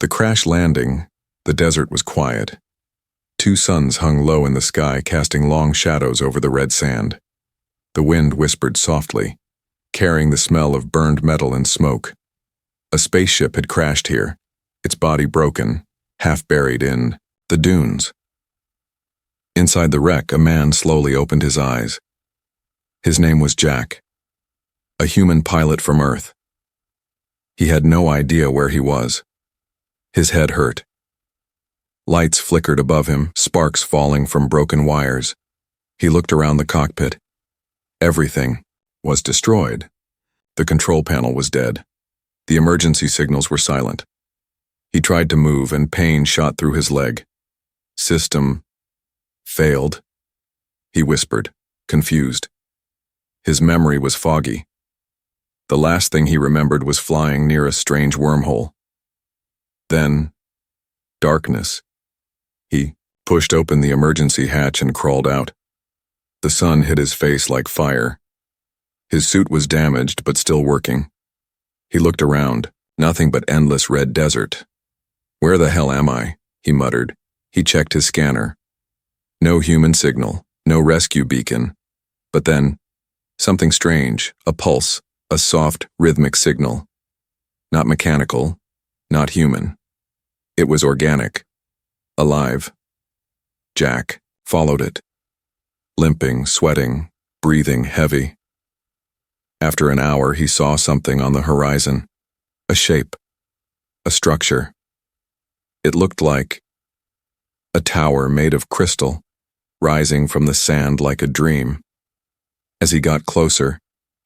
The crash landing, the desert was quiet. Two suns hung low in the sky, casting long shadows over the red sand. The wind whispered softly, carrying the smell of burned metal and smoke. A spaceship had crashed here, its body broken, half buried in the dunes. Inside the wreck, a man slowly opened his eyes. His name was Jack, a human pilot from Earth. He had no idea where he was. His head hurt. Lights flickered above him, sparks falling from broken wires. He looked around the cockpit. Everything was destroyed. The control panel was dead. The emergency signals were silent. He tried to move, and pain shot through his leg. System failed, he whispered, confused. His memory was foggy. The last thing he remembered was flying near a strange wormhole. Then, darkness. He pushed open the emergency hatch and crawled out. The sun hit his face like fire. His suit was damaged but still working. He looked around, nothing but endless red desert. "Where the hell am I?" he muttered. He checked his scanner. No human signal, no rescue beacon. But then, something strange, a pulse, a soft, rhythmic signal. Not mechanical, not human. It was organic, alive. Jack followed it, limping, sweating, breathing heavy. After an hour, he saw something on the horizon, a shape, a structure. It looked like a tower made of crystal, rising from the sand like a dream. As he got closer,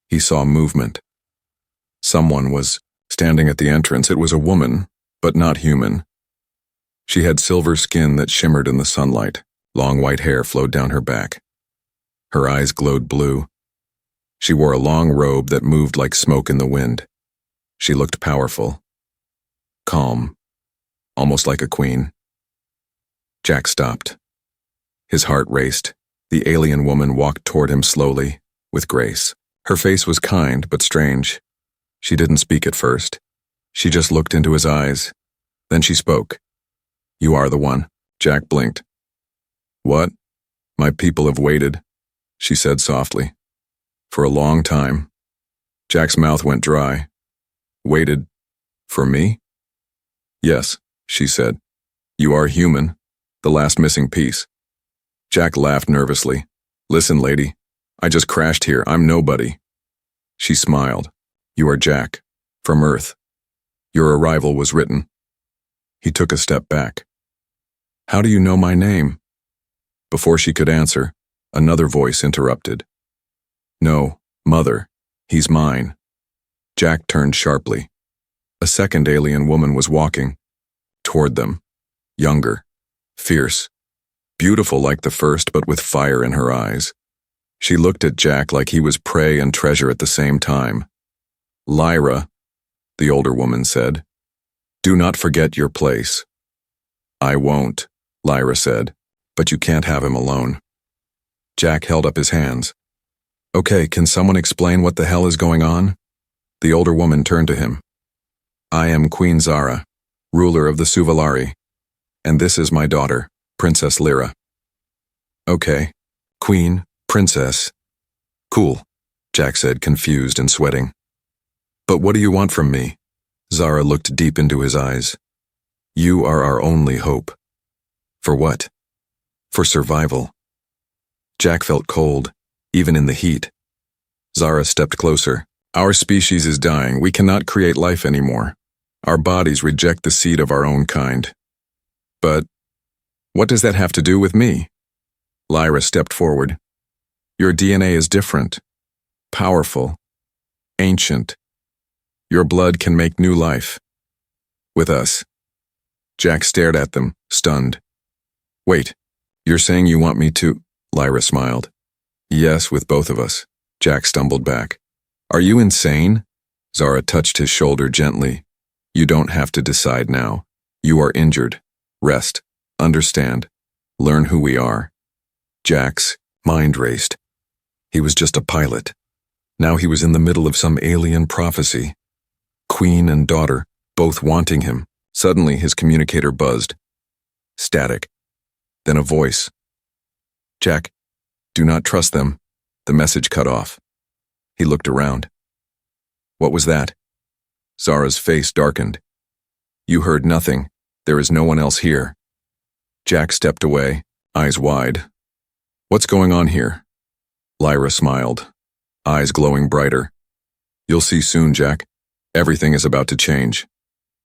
he saw movement. Someone was standing at the entrance. It was a woman, but not human. She had silver skin that shimmered in the sunlight. Long white hair flowed down her back. Her eyes glowed blue. She wore a long robe that moved like smoke in the wind. She looked powerful, calm, almost like a queen. Jack stopped. His heart raced. The alien woman walked toward him slowly, with grace. Her face was kind but strange. She didn't speak at first. She just looked into his eyes. Then she spoke. "You are the one." Jack blinked. "What?" "My people have waited," she said softly. "For a long time." Jack's mouth went dry. "Waited for me?" "Yes," she said. "You are human, the last missing piece." Jack laughed nervously. "Listen, lady, I just crashed here. I'm nobody." She smiled. "You are Jack, from Earth. Your arrival was written." He took a step back. "How do you know my name?" Before she could answer, another voice interrupted. "No, Mother, he's mine." Jack turned sharply. A second alien woman was walking toward them, younger, fierce, beautiful like the first but with fire in her eyes. She looked at Jack like he was prey and treasure at the same time. "Lyra," the older woman said, "do not forget your place." "I won't," Lyra said, "but you can't have him alone." Jack held up his hands. "Okay, can someone explain what the hell is going on?" The older woman turned to him. "I am Queen Zara, ruler of the Suvalari, and this is my daughter, Princess Lyra." "Okay, Queen, Princess. Cool," Jack said, confused and sweating. "But what do you want from me?" Zara looked deep into his eyes. "You are our only hope." "For what?" "For survival." Jack felt cold, even in the heat. Zara stepped closer. "Our species is dying. We cannot create life anymore. Our bodies reject the seed of our own kind." "But what does that have to do with me?" Lyra stepped forward. "Your DNA is different, powerful, ancient. Your blood can make new life. With us." Jack stared at them, stunned. "Wait, you're saying you want me to?" Lyra smiled. "Yes, with both of us." Jack stumbled back. "Are you insane?" Zara touched his shoulder gently. "You don't have to decide now. You are injured. Rest. Understand. Learn who we are." Jack's mind raced. He was just a pilot. Now he was in the middle of some alien prophecy. Queen and daughter, both wanting him, Suddenly, his communicator buzzed. Static. Then a voice. Jack, do not trust them. The message cut off. He looked around. What was that? Zara's face darkened. You heard nothing. There is no one else here. Jack stepped away, eyes wide. What's going on here? Lyra smiled, eyes glowing brighter. You'll see soon, Jack. Everything is about to change.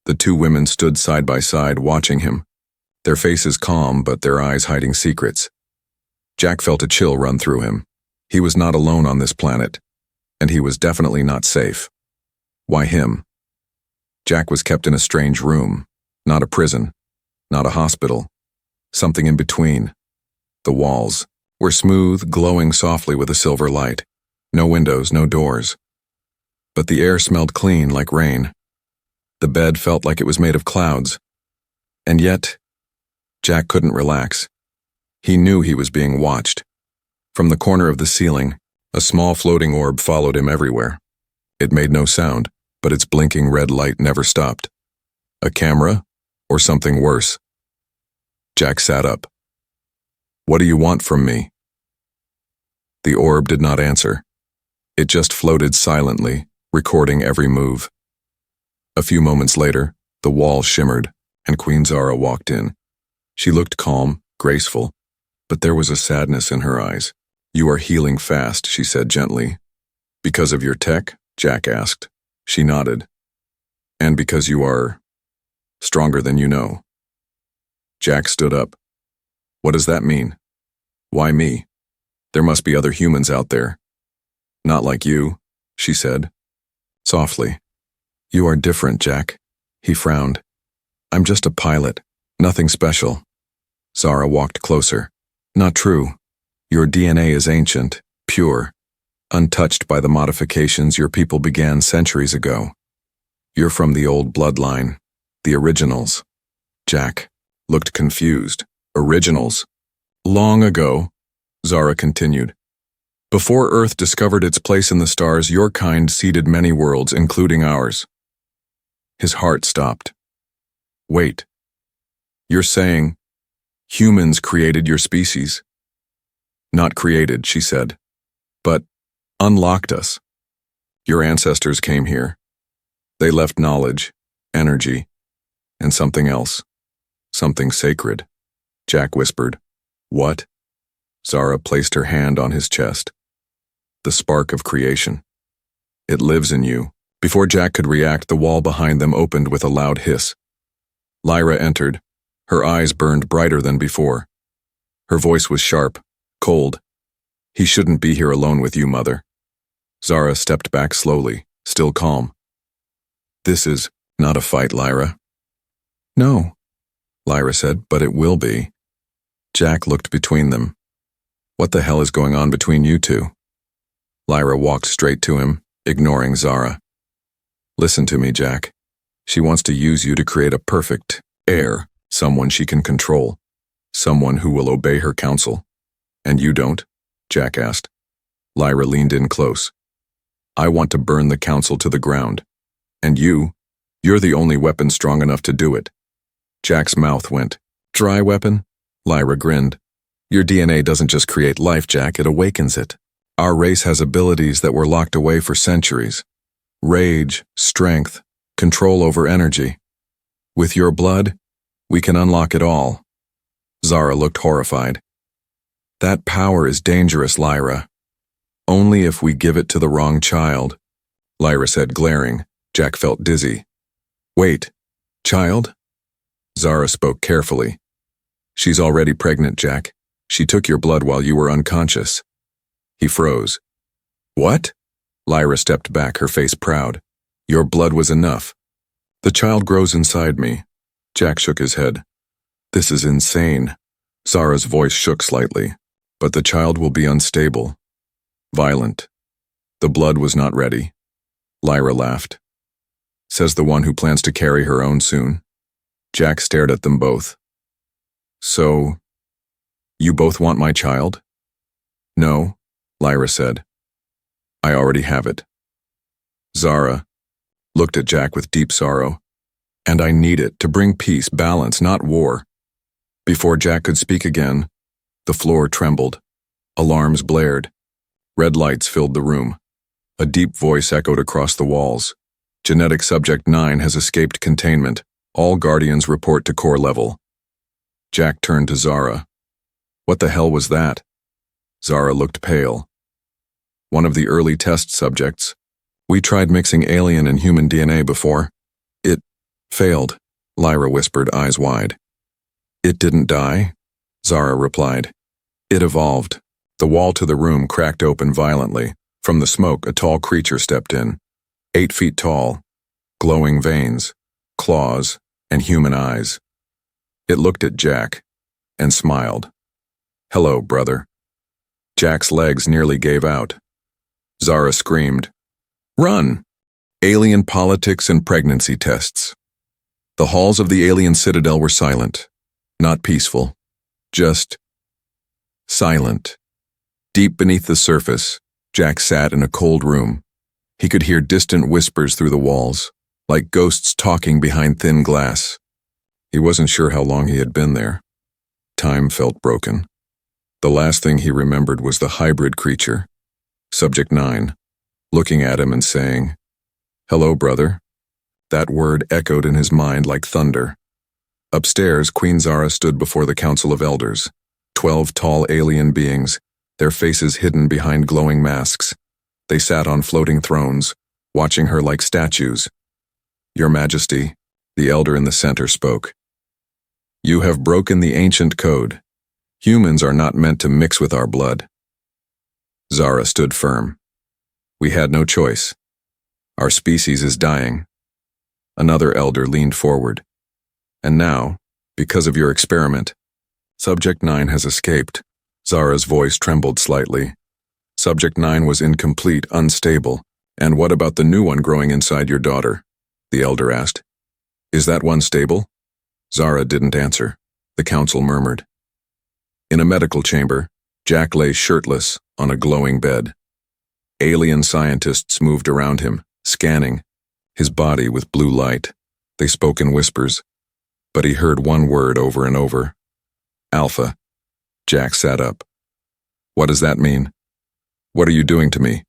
The two women stood side by side, watching him, their faces calm but their eyes hiding secrets. Jack felt a chill run through him. He was not alone on this planet, and he was definitely not safe. Why him? Jack was kept in a strange room, not a prison, not a hospital, something in between. The walls were smooth, glowing softly with a silver light. No windows, no doors. But the air smelled clean like rain. The bed felt like it was made of clouds. And yet, Jack couldn't relax. He knew he was being watched. From the corner of the ceiling, a small floating orb followed him everywhere. It made no sound, but its blinking red light never stopped. A camera, or something worse? Jack sat up. What do you want from me? The orb did not answer. It just floated silently, recording every move. A few moments later, the wall shimmered, and Queen Zara walked in. She looked calm, graceful, but there was a sadness in her eyes. You are healing fast, she said gently. Because of your tech? Jack asked. She nodded. And because you are stronger than you know. Jack stood up. What does that mean? Why me? There must be other humans out there. Not like you, she said, softly. You are different, Jack. He frowned. I'm just a pilot, nothing special. Zara walked closer. Not true. Your DNA is ancient, pure, untouched by the modifications your people began centuries ago. You're from the old bloodline, the originals. Jack looked confused. Originals? Long ago, Zara continued. Before Earth discovered its place in the stars, your kind seeded many worlds, including ours. His heart stopped. Wait. You're saying humans created your species? Not created, she said, but unlocked us. Your ancestors came here. They left knowledge, energy, and something else. Something sacred. Jack whispered. What? Zara placed her hand on his chest. The spark of creation. It lives in you. Before Jack could react, the wall behind them opened with a loud hiss. Lyra entered. Her eyes burned brighter than before. Her voice was sharp, cold. He shouldn't be here alone with you, Mother. Zara stepped back slowly, still calm. This is not a fight, Lyra. No, Lyra said, but it will be. Jack looked between them. What the hell is going on between you two? Lyra walked straight to him, ignoring Zara. Listen to me, Jack. She wants to use you to create a perfect heir, someone she can control, someone who will obey her counsel. And you don't? Jack asked. Lyra leaned in close. I want to burn the council to the ground. And you're the only weapon strong enough to do it. Jack's mouth went. Dry weapon? Lyra grinned. Your DNA doesn't just create life, Jack, it awakens it. Our race has abilities that were locked away for centuries. Rage, strength, control over energy. With your blood, we can unlock it all. Zara looked horrified. That power is dangerous, Lyra. Only if we give it to the wrong child, Lyra said, glaring. Jack felt dizzy. Wait, child? Zara spoke carefully. She's already pregnant, Jack. She took your blood while you were unconscious. He froze. What? Lyra stepped back, her face proud. Your blood was enough. The child grows inside me. Jack shook his head. This is insane. Zara's voice shook slightly. But the child will be unstable. Violent. The blood was not ready. Lyra laughed. Says the one who plans to carry her own soon. Jack stared at them both. So, you both want my child? No, Lyra said. I already have it. Zara looked at Jack with deep sorrow. And I need it to bring peace, balance, not war. Before Jack could speak again, the floor trembled. Alarms blared. Red lights filled the room. A deep voice echoed across the walls. Genetic Subject 9 has escaped containment. All Guardians report to core level. Jack turned to Zara. What the hell was that? Zara looked pale. One of the early test subjects. We tried mixing alien and human DNA before. It failed, Lyra whispered, eyes wide. It didn't die, Zara replied. It evolved. The wall to the room cracked open violently. From the smoke, a tall creature stepped in. 8 feet tall, glowing veins, claws, and human eyes. It looked at Jack and smiled. Hello, brother. Jack's legs nearly gave out. Zara screamed. Run! Alien politics and pregnancy tests. The halls of the alien citadel were silent, not peaceful, just silent. Deep beneath the surface, Jack sat in a cold room. He could hear distant whispers through the walls, like ghosts talking behind thin glass. He wasn't sure how long he had been there. Time felt broken. The last thing he remembered was the hybrid creature, Subject 9, looking at him and saying, Hello, brother. That word echoed in his mind like thunder. Upstairs, Queen Zara stood before the Council of Elders, 12 tall alien beings, their faces hidden behind glowing masks. They sat on floating thrones, watching her like statues. Your Majesty, the elder in the center spoke. You have broken the ancient code. Humans are not meant to mix with our blood. Zara stood firm. We had no choice. Our species is dying. Another elder leaned forward. And now, because of your experiment, Subject 9 has escaped. Zara's voice trembled slightly. Subject 9 was incomplete, unstable. And what about the new one growing inside your daughter? The elder asked. Is that one stable? Zara didn't answer. The council murmured. In a medical chamber, Jack lay shirtless on a glowing bed. Alien scientists moved around him, scanning his body with blue light. They spoke in whispers, but he heard one word over and over. Alpha. Jack sat up. What does that mean? What are you doing to me?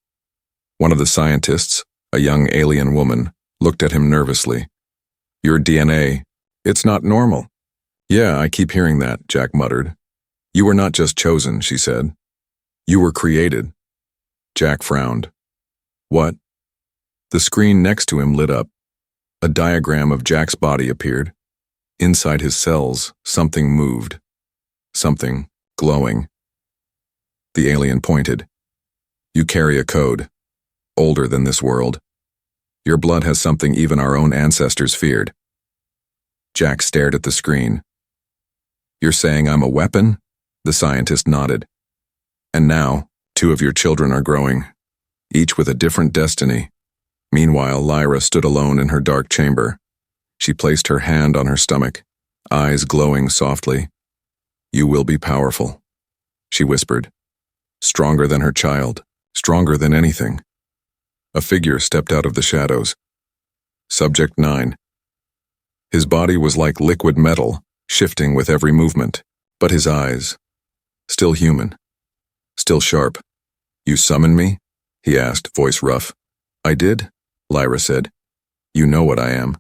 One of the scientists, a young alien woman, looked at him nervously. Your DNA, it's not normal. Yeah, I keep hearing that, Jack muttered. You were not just chosen, she said. You were created. Jack frowned. What? The screen next to him lit up. A diagram of Jack's body appeared. Inside his cells, something moved. Something glowing. The alien pointed. You carry a code, older than this world. Your blood has something even our own ancestors feared. Jack stared at the screen. You're saying I'm a weapon? The scientist nodded. And now, 2 of your children are growing, each with a different destiny. Meanwhile, Lyra stood alone in her dark chamber. She placed her hand on her stomach, eyes glowing softly. You will be powerful, she whispered. Stronger than her child, stronger than anything. A figure stepped out of the shadows. Subject 9. His body was like liquid metal, shifting with every movement, but his eyes, still human, still sharp. You summon me? He asked, voice rough. I did, Lyra said. You know what I am.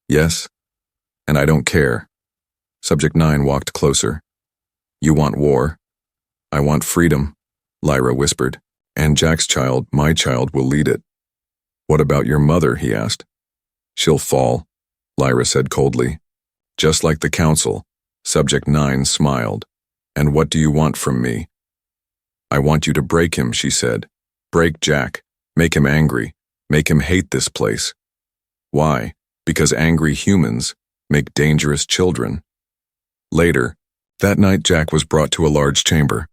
Yes, and I don't care. Subject 9 walked closer. You want war? I want freedom, Lyra whispered. And Jack's child, my child, will lead it. What about your mother? He asked. She'll fall, Lyra said coldly. Just like the council, Subject 9 smiled. And what do you want from me? I want you to break him, she said. Break Jack. Make him angry. Make him hate this place. Why? Because angry humans make dangerous children. Later, that night Jack was brought to a large chamber.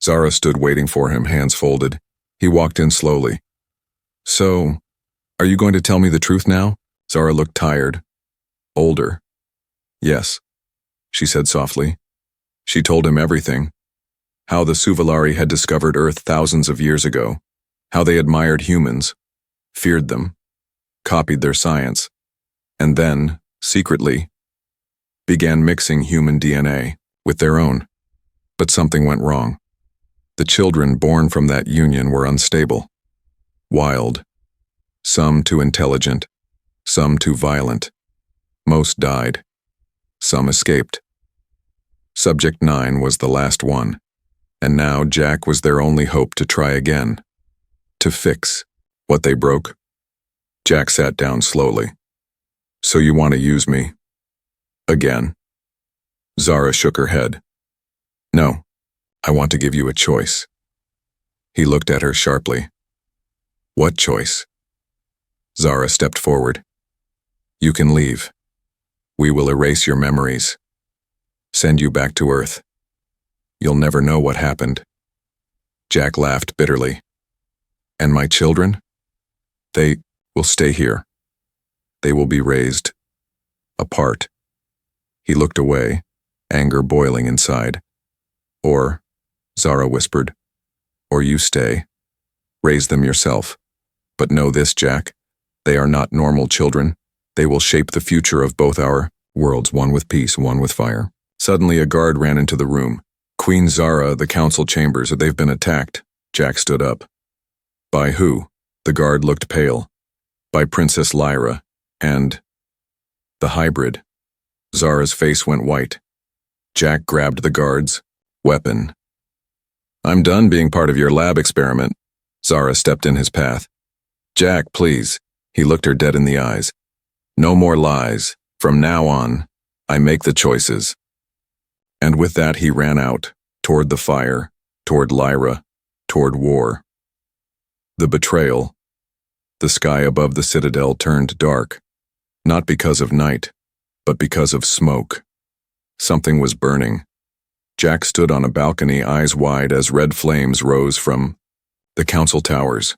Zara stood waiting for him, hands folded. He walked in slowly. So, are you going to tell me the truth now? Zara looked tired. Older. Yes, she said softly. She told him everything. How the Suvalari had discovered Earth thousands of years ago. How they admired humans, feared them, copied their science. And then, secretly, began mixing human DNA with their own. But something went wrong. The children born from that union were unstable, wild, some too intelligent, some too violent. Most died. Some escaped. Subject 9 was the last one, and now Jack was their only hope to try again, to fix what they broke. Jack sat down slowly. So you want to use me? Again? Zara shook her head. No, I want to give you a choice. He looked at her sharply. What choice? Zara stepped forward. You can leave. We will erase your memories. Send you back to Earth. You'll never know what happened. Jack laughed bitterly. And my children? They will stay here. They will be raised apart. He looked away, anger boiling inside. Or, Zara whispered, or you stay. Raise them yourself. But know this, Jack. They are not normal children. They will shape the future of both our worlds, one with peace, one with fire. Suddenly a guard ran into the room. Queen Zara, the council chambers, they've been attacked. Jack stood up. By who? The guard looked pale. By Princess Lyra, and the hybrid. Zara's face went white. Jack grabbed the guard's weapon. I'm done being part of your lab experiment. Zara stepped in his path. Jack, please. He looked her dead in the eyes. No more lies. From now on, I make the choices. And with that he ran out, toward the fire, toward Lyra, toward war. The betrayal. The sky above the citadel turned dark, not because of night, but because of smoke. Something was burning. Jack stood on a balcony, eyes wide as red flames rose from the council towers.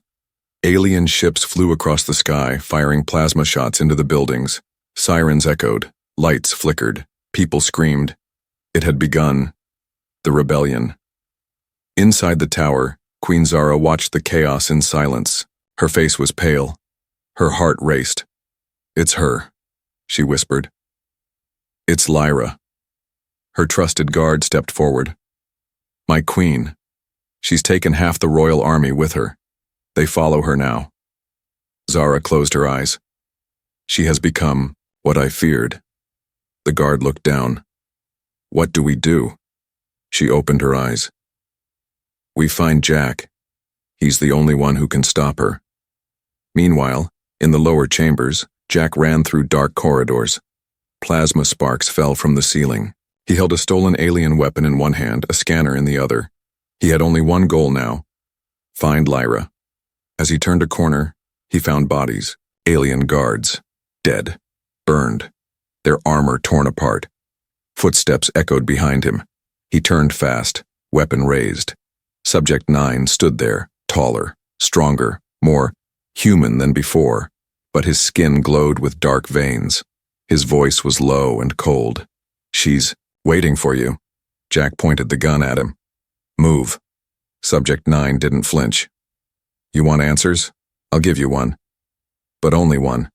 Alien ships flew across the sky, firing plasma shots into the buildings. Sirens echoed, lights flickered, people screamed. It had begun. The rebellion. Inside the tower, Queen Zara watched the chaos in silence. Her face was pale. Her heart raced. It's her, she whispered. It's Lyra. Her trusted guard stepped forward. My queen. She's taken half the royal army with her. They follow her now. Zara closed her eyes. She has become what I feared. The guard looked down. What do we do? She opened her eyes. We find Jack. He's the only one who can stop her. Meanwhile, in the lower chambers, Jack ran through dark corridors. Plasma sparks fell from the ceiling. He held a stolen alien weapon in one hand, a scanner in the other. He had only one goal now. Find Lyra. As he turned a corner, he found bodies, alien guards, dead, burned, their armor torn apart. Footsteps echoed behind him. He turned fast, weapon raised. Subject 9 stood there, taller, stronger, more human than before, but his skin glowed with dark veins. His voice was low and cold. She's waiting for you. Jack pointed the gun at him. Move. Subject 9 didn't flinch. You want answers? I'll give you one. But only one.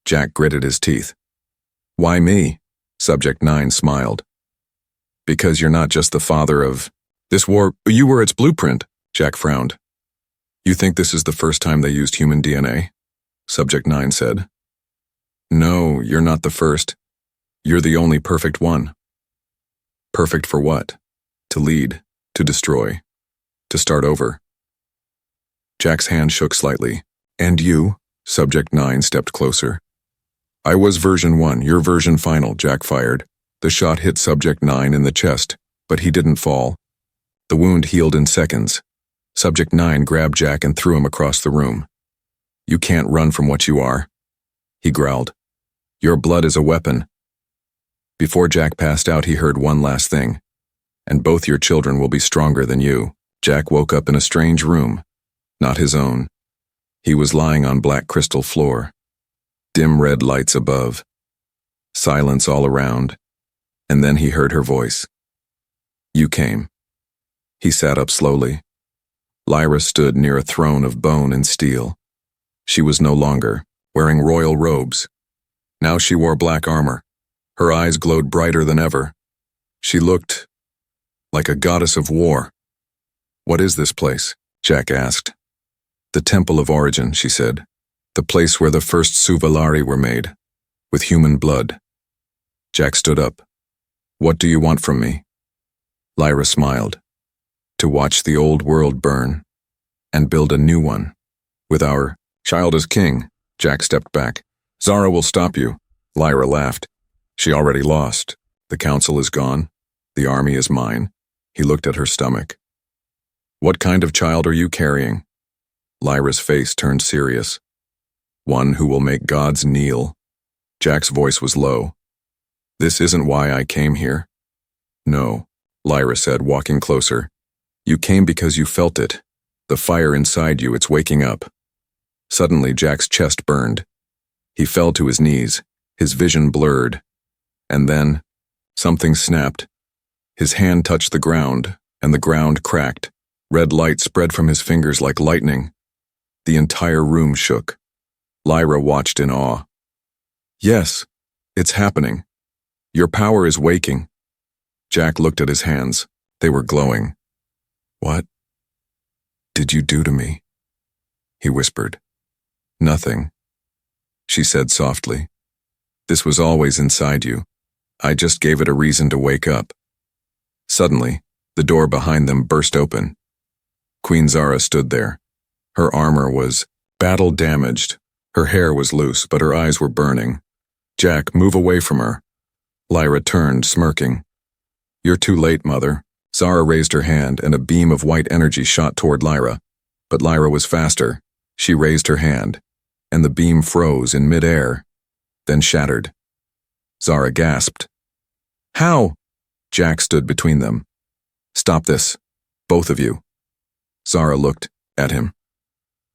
Jack gritted his teeth. Why me? Subject 9 smiled. Because you're not just the father of this war. You were its blueprint. Jack frowned. You think this is the first time they used human DNA? Subject 9 said. No, you're not the first. You're the only perfect one. Perfect for what? To lead, to destroy, to start over. Jack's hand shook slightly. And you? Subject 9 stepped closer. I was version 1, you're version final, Jack fired. The shot hit Subject 9 in the chest, but he didn't fall. The wound healed in seconds. Subject 9 grabbed Jack and threw him across the room. You can't run from what you are. He growled. Your blood is a weapon. Before Jack passed out, he heard one last thing. And both your children will be stronger than you. Jack woke up in a strange room, not his own. He was lying on black crystal floor. Dim red lights above. Silence all around. And then he heard her voice. You came. He sat up slowly. Lyra stood near a throne of bone and steel. She was no longer wearing royal robes. Now she wore black armor. Her eyes glowed brighter than ever. She looked like a goddess of war. "What is this place?" Jack asked. "The Temple of Origin," she said. "The place where the first Suvalari were made, with human blood." Jack stood up. "What do you want from me?" Lyra smiled. "To watch the old world burn, and build a new one, with our child as king." Jack stepped back. "Zara will stop you." Lyra laughed. "She already lost. The council is gone. The army is mine." He looked at her stomach. "What kind of child are you carrying?" Lyra's face turned serious. "One who will make gods kneel." Jack's voice was low. "This isn't why I came here." "No," Lyra said, walking closer. "You came because you felt it. The fire inside you, it's waking up." Suddenly, Jack's chest burned. He fell to his knees, his vision blurred. And then, something snapped. His hand touched the ground, and the ground cracked. Red light spread from his fingers like lightning. The entire room shook. Lyra watched in awe. "Yes, it's happening. Your power is waking." Jack looked at his hands. They were glowing. "What did you do to me?" he whispered. "Nothing," she said softly. "This was always inside you. I just gave it a reason to wake up." Suddenly, the door behind them burst open. Queen Zara stood there. Her armor was battle-damaged. Her hair was loose, but her eyes were burning. "Jack, move away from her." Lyra turned, smirking. "You're too late, Mother." Zara raised her hand, and a beam of white energy shot toward Lyra. But Lyra was faster. She raised her hand, and the beam froze in midair, then shattered. Zara gasped. "How?" Jack stood between them. "Stop this, both of you." Zara looked at him.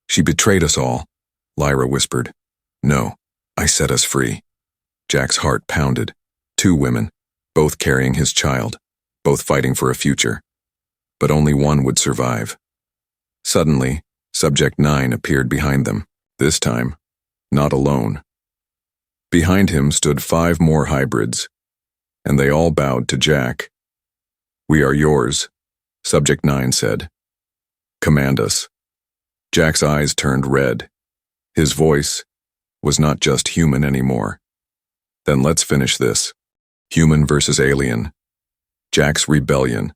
"She betrayed us all," Lyra whispered. "No, I set us free." Jack's heart pounded. Two women, both carrying his child, both fighting for a future. But only one would survive. Suddenly, Subject 9 appeared behind them, this time, not alone. Behind him stood 5 more hybrids, and they all bowed to Jack. "We are yours," Subject 9 said. "Command us." Jack's eyes turned red. His voice was not just human anymore. "Then let's finish this. Human versus alien." Jack's rebellion.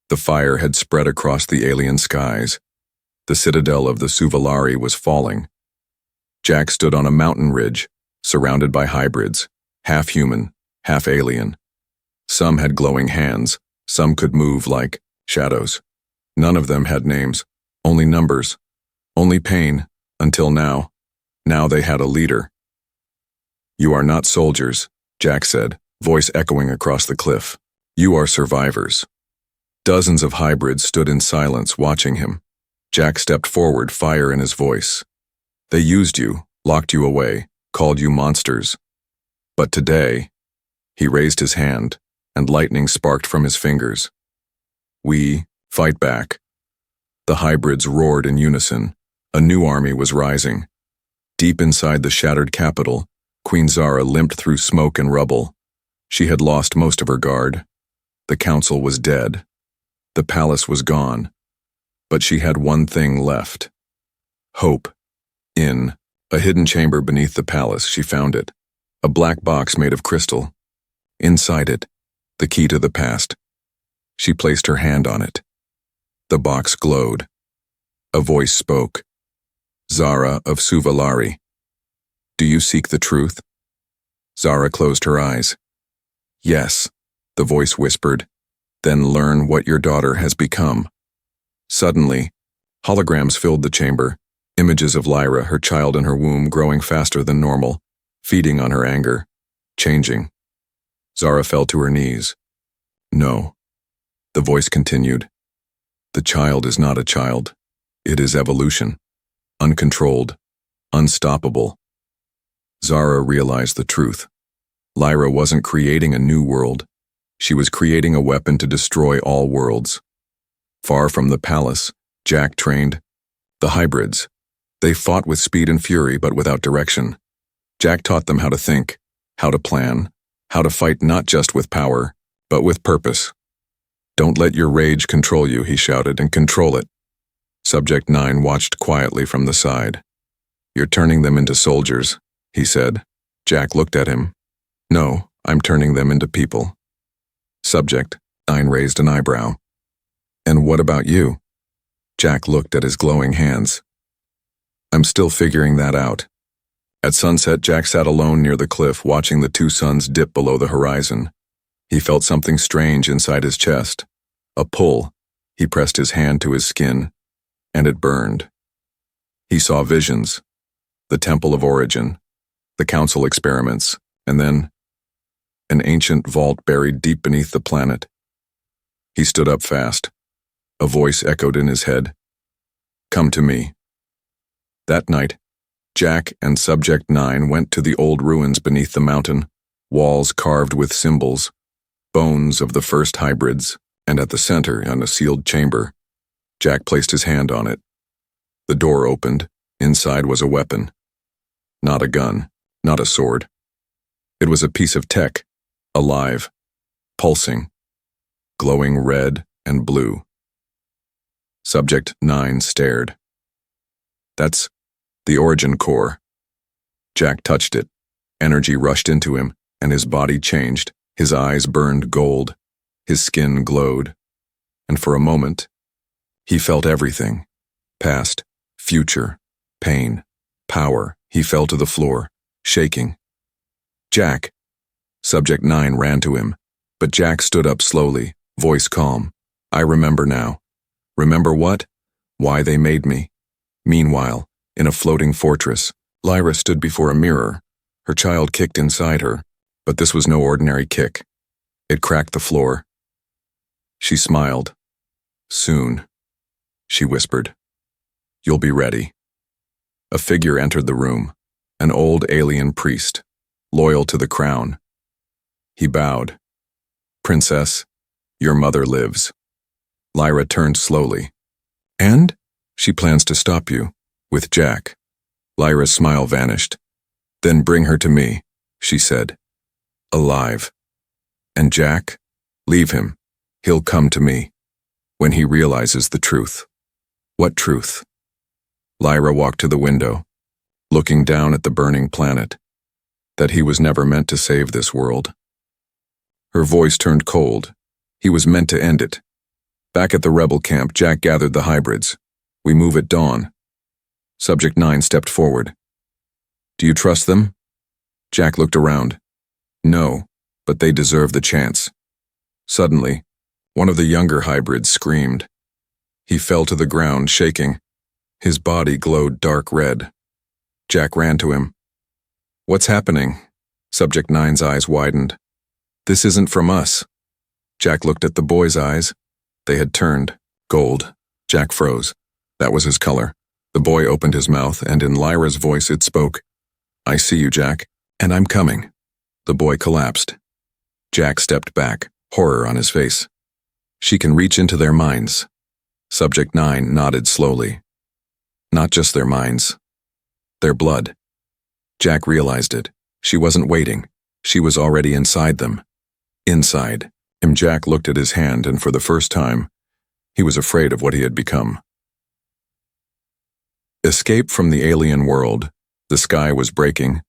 The fire had spread across the alien skies. The citadel of the Suvalari was falling. Jack stood on a mountain ridge, surrounded by hybrids, half human, half alien. Some had glowing hands, some could move like shadows. None of them had names, only numbers, only pain, until now. Now they had a leader. "You are not soldiers," Jack said, voice echoing across the cliff. "You are survivors." Dozens of hybrids stood in silence, watching him. Jack stepped forward, fire in his voice. "They used you, locked you away, called you monsters. But today," he raised his hand, and lightning sparked from his fingers. "We fight back." The hybrids roared in unison. A new army was rising. Deep inside the shattered capital, Queen Zara limped through smoke and rubble. She had lost most of her guard. The council was dead. The palace was gone. But she had one thing left. Hope. In a hidden chamber beneath the palace, she found it. A black box made of crystal. Inside it, the key to the past. She placed her hand on it. The box glowed. A voice spoke. "Zara of Suvalari. Do you seek the truth?" Zara closed her eyes. "Yes," the voice whispered. "Then learn what your daughter has become." Suddenly, holograms filled the chamber, images of Lyra, her child in her womb, growing faster than normal, feeding on her anger, changing. Zara fell to her knees. "No," the voice continued. "The child is not a child. It is evolution. Uncontrolled. Unstoppable." Zara realized the truth. Lyra wasn't creating a new world. She was creating a weapon to destroy all worlds. Far from the palace, Jack trained the hybrids. They fought with speed and fury, but without direction. Jack taught them how to think, how to plan, how to fight not just with power, but with purpose. "Don't let your rage control you," he shouted, "and control it." Subject 9 watched quietly from the side. "You're turning them into soldiers," he said. Jack looked at him. "No, I'm turning them into people." Subject 9 raised an eyebrow. "And what about you?" Jack looked at his glowing hands. "I'm still figuring that out." At sunset, Jack sat alone near the cliff, watching the two suns dip below the horizon. He felt something strange inside his chest. A pull. He pressed his hand to his skin, and it burned. He saw visions. The Temple of Origin, the Council experiments, and then an ancient vault buried deep beneath the planet. He stood up fast. A voice echoed in his head. "Come to me." That night, Jack and Subject 9 went to the old ruins beneath the mountain, walls carved with symbols, bones of the first hybrids, and at the center, in a sealed chamber, Jack placed his hand on it. The door opened. Inside was a weapon. Not a gun, not a sword. It was a piece of tech, alive, pulsing, glowing red and blue. Subject 9 stared. "That's the Origin core." Jack touched it. Energy rushed into him, and his body changed. His eyes burned gold. His skin glowed. And for a moment, he felt everything. Past, future, pain, power. He fell to the floor, shaking. "Jack!" Subject 9 ran to him, but Jack stood up slowly, voice calm. "I remember now." "Remember what?" "Why they made me." Meanwhile, in a floating fortress, Lyra stood before a mirror. Her child kicked inside her, but this was no ordinary kick. It cracked the floor. She smiled. "Soon," she whispered. "You'll be ready." A figure entered the room, an old alien priest, loyal to the crown. He bowed. "Princess, your mother lives." Lyra turned slowly. "And?" "She plans to stop you, with Jack." Lyra's smile vanished. "Then bring her to me," she said. "Alive. And Jack? Leave him. He'll come to me. When he realizes the truth." "What truth?" Lyra walked to the window, looking down at the burning planet. That he was never meant to save this world. Her voice turned cold. He was meant to end it. Back at the rebel camp, Jack gathered the hybrids. "We move at dawn." Subject 9 stepped forward. "Do you trust them?" Jack looked around. "No, but they deserve the chance." Suddenly, one of the younger hybrids screamed. He fell to the ground, shaking. His body glowed dark red. Jack ran to him. "What's happening?" Subject 9's eyes widened. "This isn't from us." Jack looked at the boy's eyes. They had turned gold. Jack froze. That was his color. The boy opened his mouth, and in Lyra's voice it spoke. "I see you, Jack, and I'm coming." The boy collapsed. Jack stepped back, horror on his face. "She can reach into their minds." Subject 9 nodded slowly. "Not just their minds. Their blood." Jack realized it. She wasn't waiting. She was already inside them. Inside. Jack looked at his hand, and for the first time, he was afraid of what he had become. Escape from the alien world. The sky was breaking.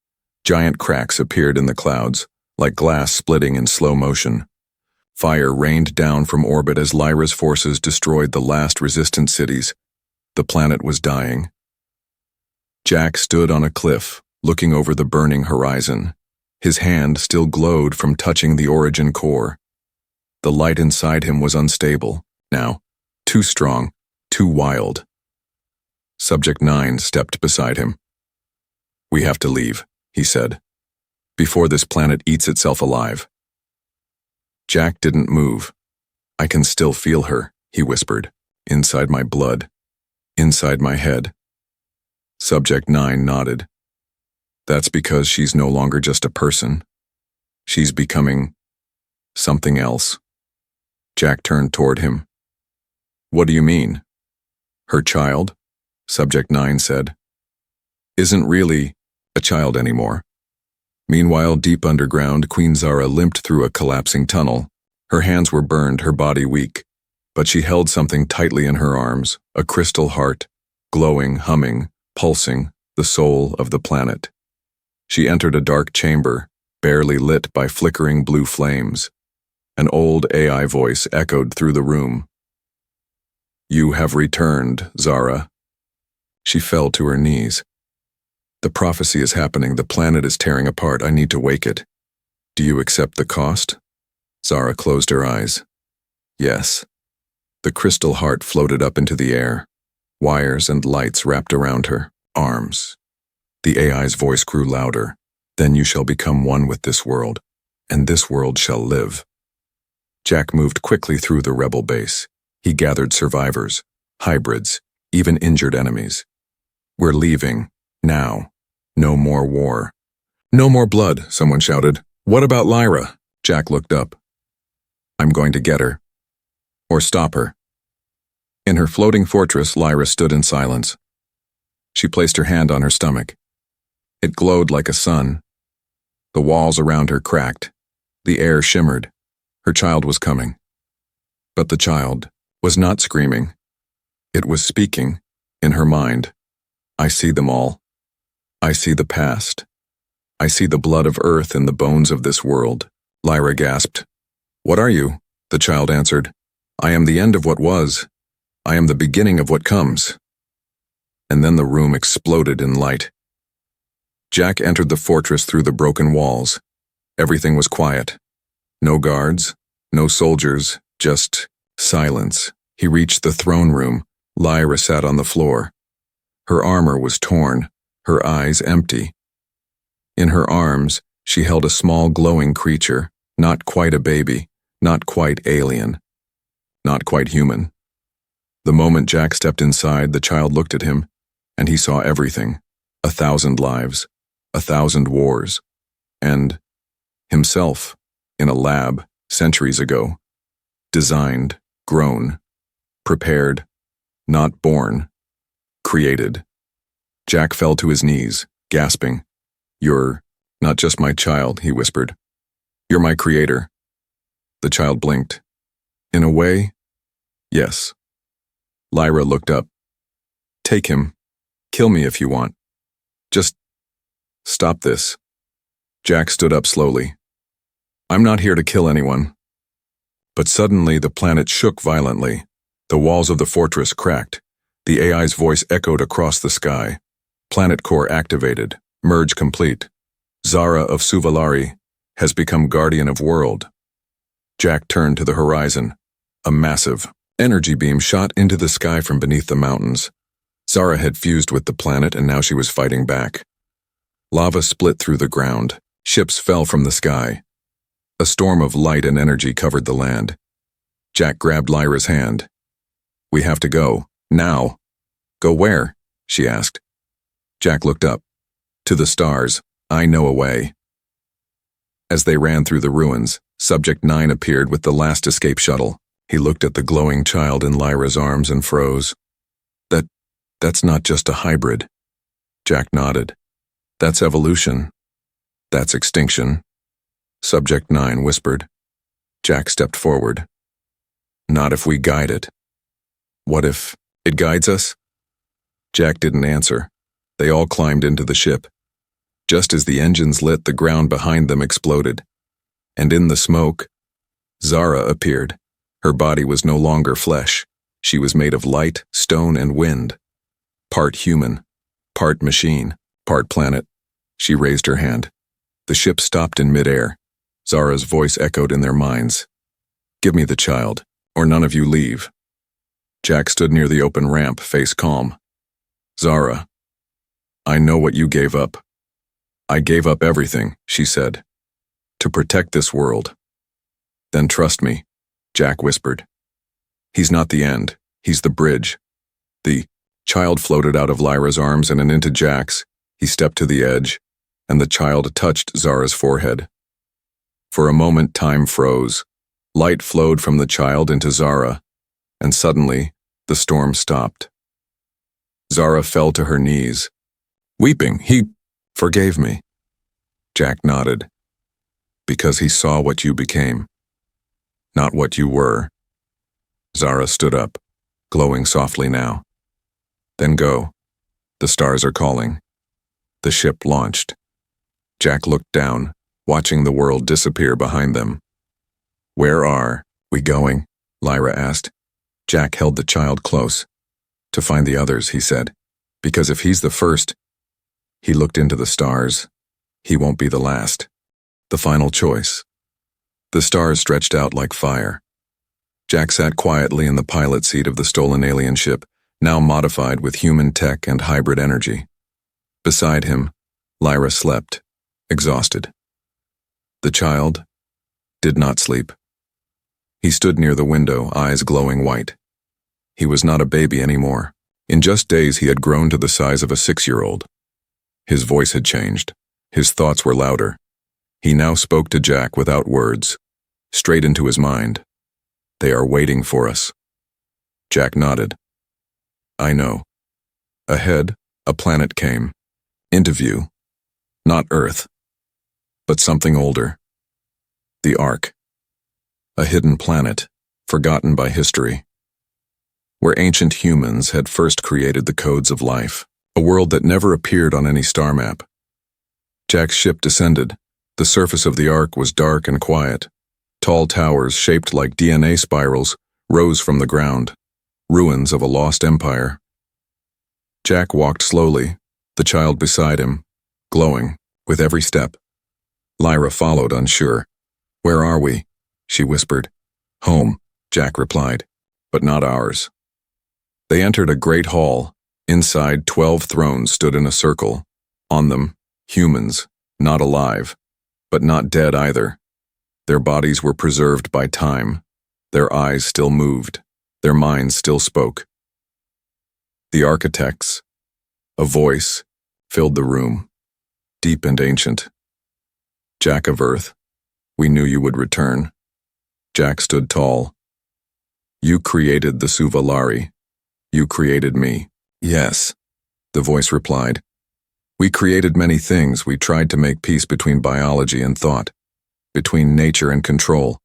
Giant cracks appeared in the clouds, like glass splitting in slow motion. Fire rained down from orbit as Lyra's forces destroyed the last resistant cities. The planet was dying. Jack stood on a cliff, looking over the burning horizon. His hand still glowed from touching the Origin core. The light inside him was unstable, now, too strong, too wild. Subject 9 stepped beside him. "We have to leave," he said, "before this planet eats itself alive." Jack didn't move. "I can still feel her," he whispered, "inside my blood, inside my head." Subject 9 nodded. "That's because she's no longer just a person. She's becoming something else." Jack turned toward him. "What do you mean?" "Her child," Subject 9 said, "isn't really a child anymore. Meanwhile, deep underground, Queen Zara limped through a collapsing tunnel. Her hands were burned, her body weak, but she held something tightly in her arms, a crystal heart, glowing, humming, pulsing, the soul of the planet. She entered a dark chamber, barely lit by flickering blue flames. An old AI voice echoed through the room. "You have returned, Zara." She fell to her knees. "The prophecy is happening. The planet is tearing apart. I need to wake it. Do you accept the cost?" Zara closed her eyes. "Yes." The crystal heart floated up into the air. Wires and lights wrapped around her arms. The AI's voice grew louder. "Then you shall become one with this world, and this world shall live." Jack moved quickly through the rebel base. He gathered survivors, hybrids, even injured enemies. "We're leaving, now. No more war." "No more blood," someone shouted. "What about Lyra?" Jack looked up. "I'm going to get her. Or stop her." In her floating fortress, Lyra stood in silence. She placed her hand on her stomach. It glowed like a sun. The walls around her cracked. The air shimmered. Her child was coming. But the child was not screaming. It was speaking, in her mind. "I see them all. I see the past. I see the blood of Earth in the bones of this world." Lyra gasped. "What are you?" The child answered. "I am the end of what was. I am the beginning of what comes." And then the room exploded in light. Jack entered the fortress through the broken walls. Everything was quiet. No guards, no soldiers, just silence. He reached the throne room. Lyra sat on the floor. Her armor was torn, her eyes empty. In her arms, she held a small glowing creature, not quite a baby, not quite alien, not quite human. The moment Jack stepped inside, the child looked at him, and he saw everything. 1,000 lives, 1,000 wars, and himself in a lab centuries ago. Designed, grown, prepared, not born, created. Jack fell to his knees, gasping. "You're not just my child," he whispered. "You're my creator." The child blinked. "In a way, yes." Lyra looked up. "Take him. Kill me if you want. Just stop this." Jack stood up slowly. "I'm not here to kill anyone." But suddenly the planet shook violently. The walls of the fortress cracked. The AI's voice echoed across the sky. Planet core activated. Merge complete. Zara of Suvalari has become guardian of world. Jack turned to the horizon. A massive energy beam shot into the sky from beneath the mountains. Zara had fused with the planet, and now she was fighting back. Lava split through the ground. Ships fell from the sky. A storm of light and energy covered the land. Jack grabbed Lyra's hand. "We have to go, now." "Go where?" she asked. Jack looked up. "To the stars. I know a way." As they ran through the ruins, Subject 9 appeared with the last escape shuttle. He looked at the glowing child in Lyra's arms and froze. That's not just a hybrid." Jack nodded. "That's evolution. That's extinction." Subject 9 whispered. Jack stepped forward. "Not if we guide it." "What if it guides us?" Jack didn't answer. They all climbed into the ship. Just as the engines lit, the ground behind them exploded. And in the smoke, Zara appeared. Her body was no longer flesh. She was made of light, stone, and wind. Part human, part machine, part planet. She raised her hand. The ship stopped in midair. Zara's voice echoed in their minds. "Give me the child, or none of you leave." Jack stood near the open ramp, face calm. "Zara, I know what you gave up." "I gave up everything," she said, "to protect this world." "Then trust me," Jack whispered. "He's not the end. He's the bridge." The child floated out of Lyra's arms and into Jack's. He stepped to the edge, and the child touched Zara's forehead. For a moment, time froze. Light flowed from the child into Zara, and suddenly, the storm stopped. Zara fell to her knees. Weeping, "He forgave me." Jack nodded. Because he saw what you became, not what you were. Zara stood up, glowing softly now. Then go. The stars are calling. The ship launched. Jack looked down, watching the world disappear behind them. Where are we going? Lyra asked. Jack held the child close. To find the others, he said. Because if he's the first, he looked into the stars. He won't be the last. The final choice. The stars stretched out like fire. Jack sat quietly in the pilot seat of the stolen alien ship, now modified with human tech and hybrid energy. Beside him, Lyra slept, exhausted. The child did not sleep. He stood near the window, eyes glowing white. He was not a baby anymore. In just days he had grown to the size of a 6-year-old. His voice had changed. His thoughts were louder. He now spoke to Jack without words, straight into his mind. They are waiting for us. Jack nodded. I know. Ahead, a planet came. Into view. Not Earth, but something older. The Ark. A hidden planet, forgotten by history. Where ancient humans had first created the codes of life, a world that never appeared on any star map. Jack's ship descended. The surface of the Ark was dark and quiet. Tall towers shaped like DNA spirals rose from the ground, ruins of a lost empire. Jack walked slowly, the child beside him, glowing, with every step. Lyra followed, unsure. Where are we? She whispered. Home, Jack replied, but not ours. They entered a great hall. Inside, 12 thrones stood in a circle. On them, humans, not alive, but not dead either. Their bodies were preserved by time. Their eyes still moved. Their minds still spoke. The architects, a voice, filled the room, deep and ancient. Jack of Earth, we knew you would return. Jack stood tall. You created the Suvalari. You created me. Yes, the voice replied. We created many things. We tried to make peace between biology and thought, between nature and control.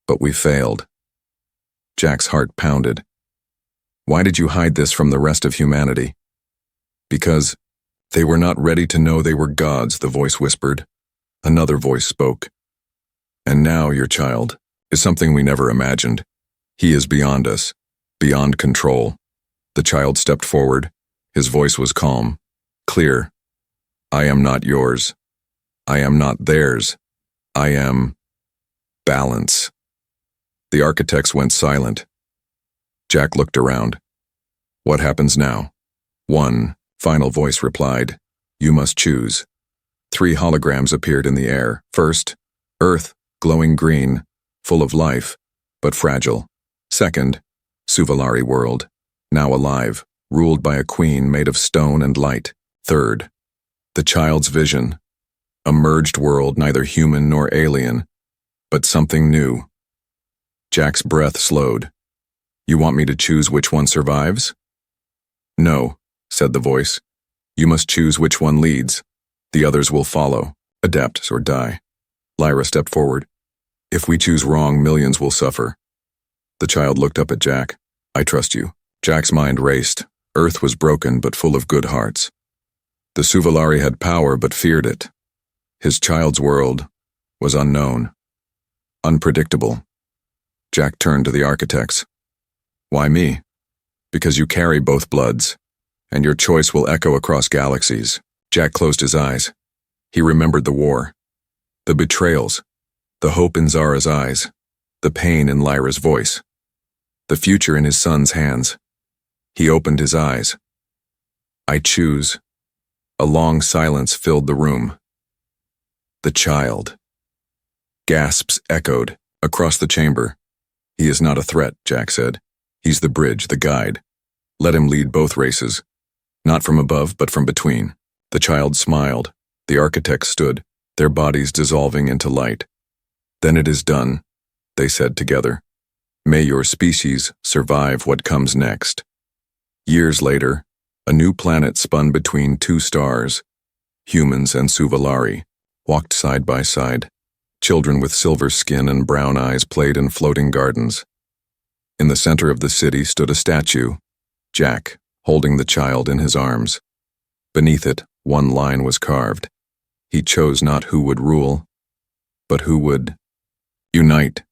But we failed. Jack's heart pounded. Why did you hide this from the rest of humanity? Because they were not ready to know they were gods, the voice whispered. Another voice spoke. And now, your child, is something we never imagined. He is beyond us, beyond control. The child stepped forward. His voice was calm, clear. I am not yours. I am not theirs. I am balance. The architects went silent. Jack looked around. What happens now? One final voice replied. You must choose. 3 holograms appeared in the air. First, Earth, glowing green, full of life, but fragile. Second, Suvalari world, now alive, ruled by a queen made of stone and light. Third, the child's vision, a merged world neither human nor alien, but something new. Jack's breath slowed. You want me to choose which one survives? No, said the voice. You must choose which one leads. The others will follow, adapt or die. Lyra stepped forward. If we choose wrong, millions will suffer. The child looked up at Jack. I trust you. Jack's mind raced. Earth was broken but full of good hearts. The Suvalari had power but feared it. His child's world was unknown, unpredictable. Jack turned to the architects. Why me? Because you carry both bloods, and your choice will echo across galaxies. Jack closed his eyes. He remembered the war, the betrayals, the hope in Zara's eyes, the pain in Lyra's voice, the future in his son's hands. He opened his eyes. I choose. A long silence filled the room. The child. Gasps echoed across the chamber. He is not a threat, Jack said. He's the bridge, the guide. Let him lead both races. Not from above, but from between. The child smiled. The architects stood, their bodies dissolving into light. Then it is done, they said together. May your species survive what comes next. Years later, a new planet spun between 2 stars, humans and Suvalari. walked side by side. Children with silver skin and brown eyes played in floating gardens. In the center of the city stood a statue, Jack, holding the child in his arms. Beneath it, one line was carved. He chose not who would rule, but who would unite.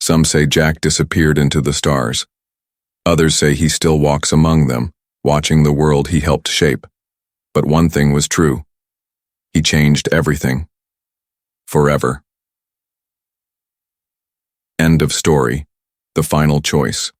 Some say Jack disappeared into the stars. Others say he still walks among them, watching the world he helped shape. But one thing was true. He changed everything. Forever. End of story. The final choice.